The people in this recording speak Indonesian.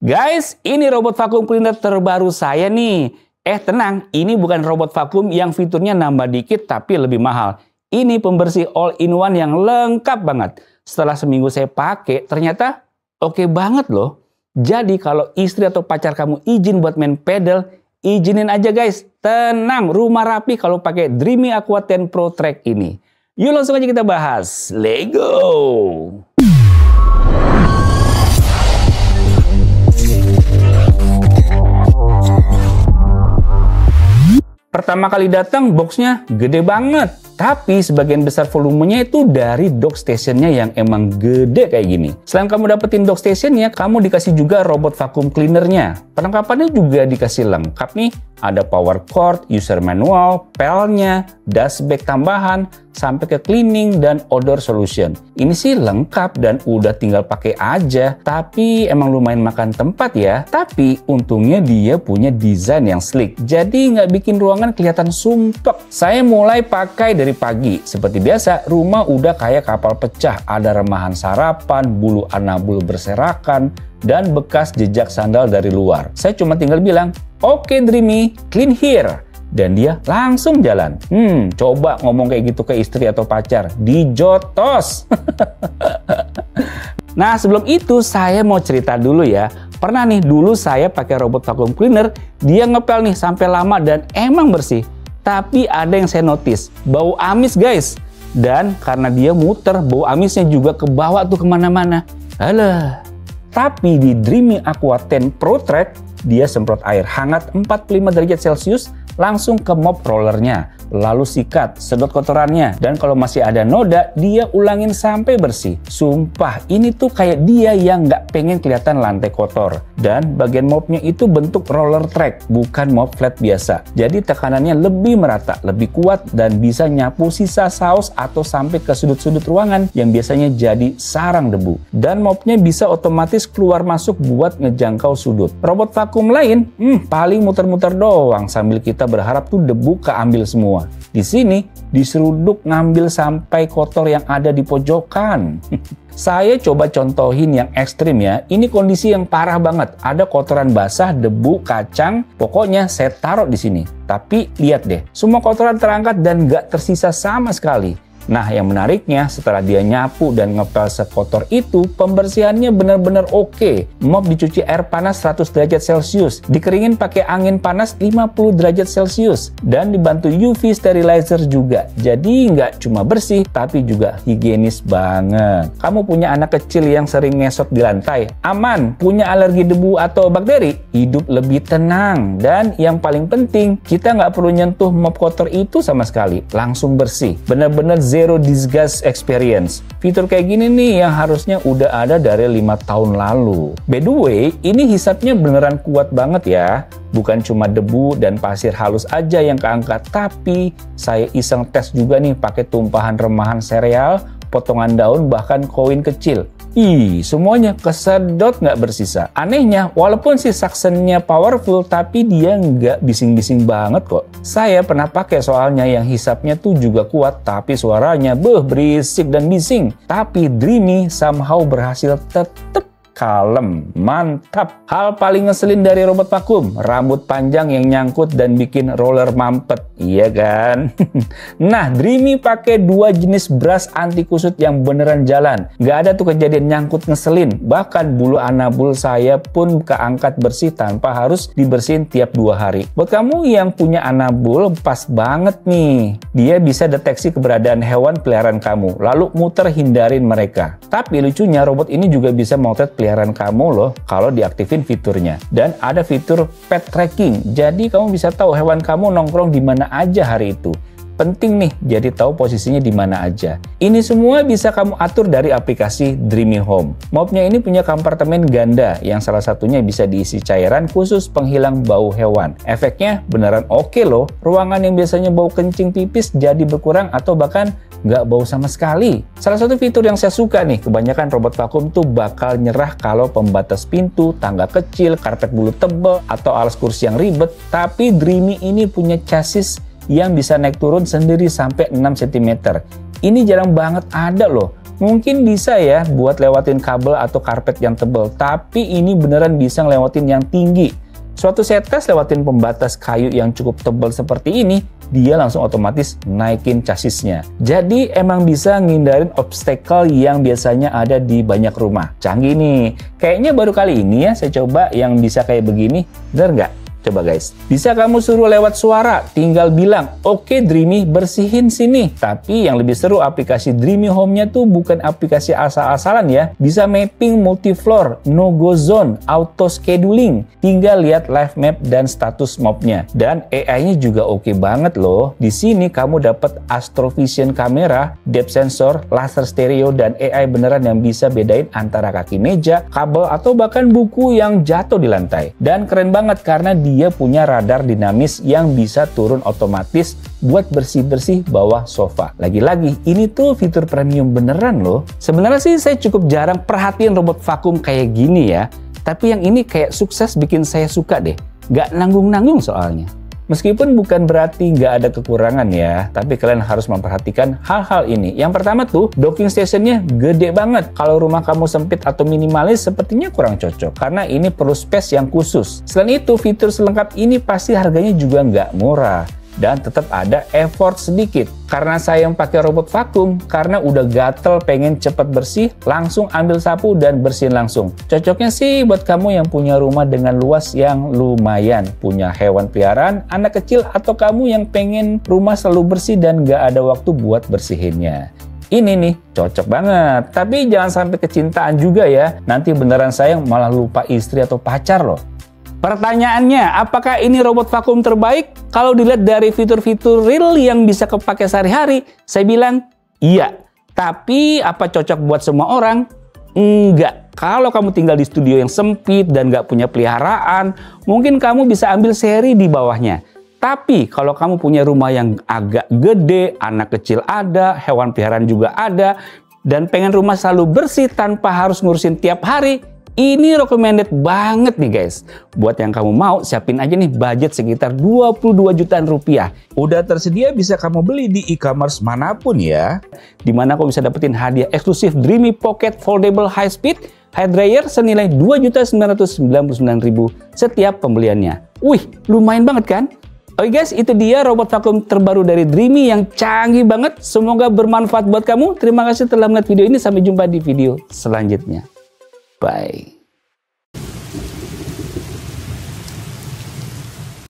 Guys, ini robot vacuum cleaner terbaru saya nih. Tenang, ini bukan robot vacuum yang fiturnya nambah dikit tapi lebih mahal. Ini pembersih all-in-one yang lengkap banget. Setelah seminggu saya pakai, ternyata oke banget loh. Jadi kalau istri atau pacar kamu izin buat main pedal, izinin aja guys. Tenang, rumah rapi kalau pakai Dreamy Aqua 10 Pro Track ini. Yuk langsung aja kita bahas. Let's go! Pertama kali datang boxnya gede banget, tapi sebagian besar volumenya itu dari dock stationnya yang emang gede kayak gini. Selain kamu dapetin dock stationnya, kamu dikasih juga robot vacuum cleanernya. Perlengkapannya juga dikasih lengkap nih. Ada power cord, user manual, pelnya, dust bag tambahan, sampai ke cleaning dan odor solution. Ini sih lengkap dan udah tinggal pakai aja. Tapi emang lumayan makan tempat ya. Tapi untungnya dia punya desain yang sleek. Jadi nggak bikin ruangan kelihatan sumpek. Saya mulai pakai dari pagi. Seperti biasa, rumah udah kayak kapal pecah. Ada remahan sarapan, bulu anabul berserakan, dan bekas jejak sandal dari luar. Saya cuma tinggal bilang, "Oke Dreamy, clean here." Dan dia langsung jalan. Coba ngomong kayak gitu ke istri atau pacar. Dijotos. Nah, sebelum itu saya mau cerita dulu ya. Pernah nih dulu saya pakai robot vacuum cleaner, dia ngepel nih sampai lama dan emang bersih. Tapi ada yang saya notice, bau amis guys. Dan karena dia muter, bau amisnya juga kebawa tuh kemana-mana. Alah. Tapi di Dreamy Aqua 10 Pro Track, dia semprot air hangat 45 derajat Celcius langsung ke mop rollernya, lalu sikat, sedot kotorannya, dan kalau masih ada noda, dia ulangin sampai bersih. Sumpah, ini tuh kayak dia yang nggak pengen kelihatan lantai kotor. Dan bagian mopnya itu bentuk roller track, bukan mop flat biasa. Jadi tekanannya lebih merata, lebih kuat, dan bisa nyapu sisa saus atau sampai ke sudut-sudut ruangan yang biasanya jadi sarang debu. Dan mopnya bisa otomatis keluar masuk buat ngejangkau sudut. Robot vacuum lain, paling muter-muter doang sambil kita berharap tuh debu keambil semua. Di sini diseruduk ngambil sampai kotor yang ada di pojokan. Saya coba contohin yang ekstrim ya. Ini kondisi yang parah banget. Ada kotoran basah, debu, kacang. Pokoknya saya taruh di sini. Tapi lihat deh, semua kotoran terangkat dan nggak tersisa sama sekali. Nah, yang menariknya setelah dia nyapu dan ngepel sekotor itu, pembersihannya benar-benar oke. Mop dicuci air panas 100 derajat Celcius, dikeringin pakai angin panas 50 derajat Celcius, dan dibantu UV sterilizer juga. Jadi nggak cuma bersih, tapi juga higienis banget. Kamu punya anak kecil yang sering ngesot di lantai? Aman. Punya alergi debu atau bakteri? Hidup lebih tenang. Dan yang paling penting, kita nggak perlu nyentuh mop kotor itu sama sekali. Langsung bersih. Bener-bener zero disgust experience. Fitur kayak gini nih yang harusnya udah ada dari 5 tahun lalu. By the way, ini hisapnya beneran kuat banget ya. Bukan cuma debu dan pasir halus aja yang keangkat, tapi saya iseng tes juga nih pakai tumpahan remahan sereal, potongan daun, bahkan koin kecil. Semuanya kesedot nggak bersisa. Anehnya, walaupun si suctionnya powerful, tapi dia nggak bising-bising banget kok. Saya pernah pakai soalnya yang hisapnya tuh juga kuat, tapi suaranya berisik dan bising. Tapi Dreamy somehow berhasil tetap kalem, mantap. Hal paling ngeselin dari robot vacuum, rambut panjang yang nyangkut dan bikin roller mampet, iya kan? Nah, Dreamy pakai 2 jenis brush anti kusut yang beneran jalan. Nggak ada tuh kejadian nyangkut ngeselin. Bahkan bulu anabul saya pun keangkat bersih tanpa harus dibersihin tiap 2 hari. Buat kamu yang punya anabul, pas banget nih. Dia bisa deteksi keberadaan hewan peliharaan kamu, lalu muter hindarin mereka. Tapi lucunya robot ini juga bisa motret peliharaan kamu loh kalau diaktifin fiturnya. Dan ada fitur pet tracking, jadi kamu bisa tahu hewan kamu nongkrong di mana aja hari itu. Penting nih, jadi tahu posisinya di mana aja. Ini semua bisa kamu atur dari aplikasi Dreamy Home. Mopnya ini punya kompartemen ganda, yang salah satunya bisa diisi cairan khusus penghilang bau hewan. Efeknya beneran oke loh. Ruangan yang biasanya bau kencing pipis jadi berkurang atau bahkan nggak bau sama sekali. Salah satu fitur yang saya suka nih, kebanyakan robot vacuum tuh bakal nyerah kalau pembatas pintu, tangga kecil, karpet bulu tebal, atau alas kursi yang ribet. Tapi Dreamy ini punya chassis yang bisa naik turun sendiri sampai 6 cm. Ini jarang banget ada loh. Mungkin bisa ya buat lewatin kabel atau karpet yang tebal, tapi ini beneran bisa ngelewatin yang tinggi. Suatu saya tes lewatin pembatas kayu yang cukup tebal seperti ini, dia langsung otomatis naikin chassisnya. Jadi emang bisa ngindarin obstacle yang biasanya ada di banyak rumah. Canggih nih. Kayaknya baru kali ini ya saya coba yang bisa kayak begini. Bener nggak? Coba guys, bisa kamu suruh lewat suara, tinggal bilang, oke Dreamy bersihin sini. Tapi yang lebih seru aplikasi Dreamy Home-nya tuh bukan aplikasi asal-asalan ya. Bisa mapping multi-floor, no-go zone, auto scheduling, tinggal lihat live map dan status mobnya. Dan AI-nya juga oke banget loh. Di sini kamu dapat Astrovision kamera, depth sensor, laser stereo, dan AI beneran yang bisa bedain antara kaki meja, kabel, atau bahkan buku yang jatuh di lantai. Dan keren banget karena dia punya radar dinamis yang bisa turun otomatis buat bersih-bersih bawah sofa. Lagi-lagi, ini tuh fitur premium beneran loh. Sebenarnya sih saya cukup jarang perhatiin robot vakum kayak gini ya. Tapi yang ini kayak sukses bikin saya suka deh. Nggak nanggung-nanggung soalnya. Meskipun bukan berarti nggak ada kekurangan ya, tapi kalian harus memperhatikan hal-hal ini. Yang pertama tuh, docking stationnya gede banget. Kalau rumah kamu sempit atau minimalis, sepertinya kurang cocok, karena ini perlu space yang khusus. Selain itu, fitur selengkap ini pasti harganya juga nggak murah. Dan tetap ada effort sedikit. Karena saya yang pakai robot vakum, karena udah gatel pengen cepet bersih, langsung ambil sapu dan bersihin langsung. Cocoknya sih buat kamu yang punya rumah dengan luas yang lumayan, punya hewan peliharaan, anak kecil, atau kamu yang pengen rumah selalu bersih dan gak ada waktu buat bersihinnya. Ini nih, cocok banget. Tapi jangan sampai kecintaan juga ya, nanti beneran sayang malah lupa istri atau pacar loh. Pertanyaannya, apakah ini robot vakum terbaik? Kalau dilihat dari fitur-fitur real yang bisa kepake sehari-hari, saya bilang iya. Tapi apa cocok buat semua orang? Enggak. Kalau kamu tinggal di studio yang sempit dan nggak punya peliharaan, mungkin kamu bisa ambil seri di bawahnya. Tapi kalau kamu punya rumah yang agak gede, anak kecil ada, hewan peliharaan juga ada, dan pengen rumah selalu bersih tanpa harus ngurusin tiap hari, ini recommended banget nih guys. Buat yang kamu mau, siapin aja nih budget sekitar 22 jutaan rupiah. Udah tersedia, bisa kamu beli di e-commerce manapun ya. Dimana kamu bisa dapetin hadiah eksklusif Dreamy Pocket Foldable High Speed Hair Dryer senilai 2.999.000 setiap pembeliannya. Wih, lumayan banget kan? Oke guys, itu dia robot vakum terbaru dari Dreamy yang canggih banget. Semoga bermanfaat buat kamu. Terima kasih telah melihat video ini. Sampai jumpa di video selanjutnya. Bye.